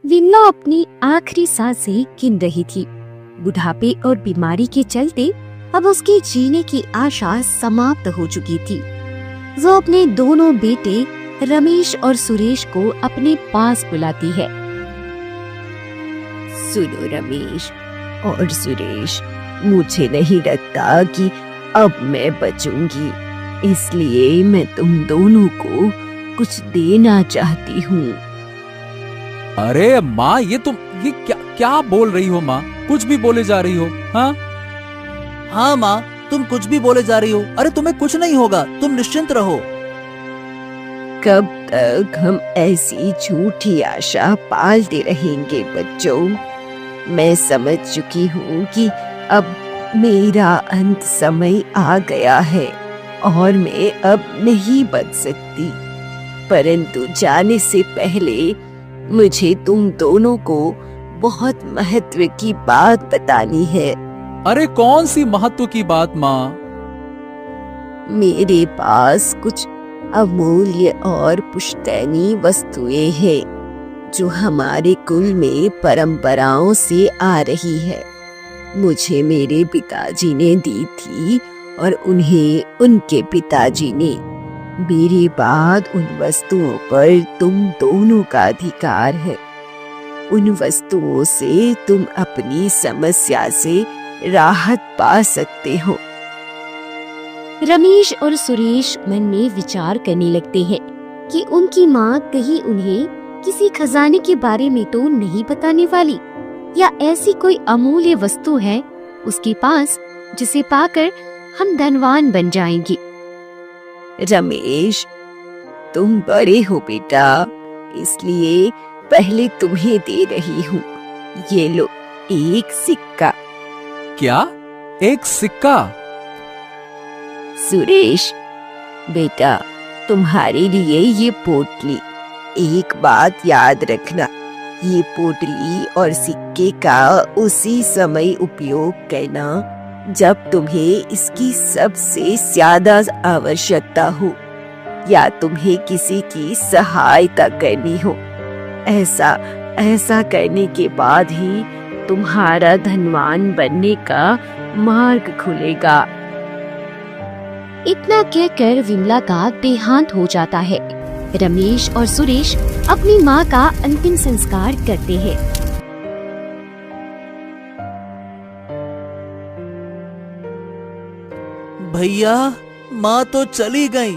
विमला अपनी आखिरी सांसें गिन रही थी। बुढ़ापे और बीमारी के चलते अब उसके जीने की आशा समाप्त हो चुकी थी। वो अपने दोनों बेटे रमेश और सुरेश को अपने पास बुलाती है। सुनो रमेश और सुरेश, मुझे नहीं लगता कि अब मैं बचूंगी, इसलिए मैं तुम दोनों को कुछ देना चाहती हूँ। अरे माँ, ये क्या क्या बोल रही हो माँ? कुछ भी बोले जा रही हो। हाँ हाँ माँ, तुम कुछ भी बोले जा रही हो। अरे तुम्हें कुछ नहीं होगा, तुम निश्चिंत रहो। कब तक हम ऐसी झूठी आशा पालते रहेंगे बच्चों? मैं समझ चुकी हूँ कि अब मेरा अंत समय आ गया है और मैं अब नहीं बच सकती। परंतु जाने से पहले मुझे तुम दोनों को बहुत महत्व की बात बतानी है। अरे कौन सी महत्व की बात माँ? मेरे पास कुछ अमूल्य और पुश्तैनी वस्तुएं हैं जो हमारे कुल में परंपराओं से आ रही है। मुझे मेरे पिताजी ने दी थी और उन्हें उनके पिताजी ने। मेरे बाद उन वस्तुओं पर तुम दोनों का अधिकार है। उन वस्तुओं से तुम अपनी समस्या से राहत पा सकते हो। रमेश और सुरेश मन में विचार करने लगते हैं कि उनकी माँ कहीं उन्हें किसी खजाने के बारे में तो नहीं बताने वाली, या ऐसी कोई अमूल्य वस्तु है उसके पास जिसे पाकर हम धनवान बन जाएंगे। रमेश, तुम बड़े हो बेटा, इसलिए पहले तुम्हें दे रही हूँ। ये लो, एक सिक्का। क्या? एक सिक्का? सुरेश बेटा, तुम्हारे लिए ये पोटली। एक बात याद रखना, ये पोटली और सिक्के का उसी समय उपयोग करना जब तुम्हें इसकी सबसे ज्यादा आवश्यकता हो या तुम्हें किसी की सहायता करनी हो। ऐसा करने के बाद ही तुम्हारा धनवान बनने का मार्ग खुलेगा। इतना कहकर विमला का देहांत हो जाता है। रमेश और सुरेश अपनी माँ का अंतिम संस्कार करते हैं। भैया, माँ तो चली गई।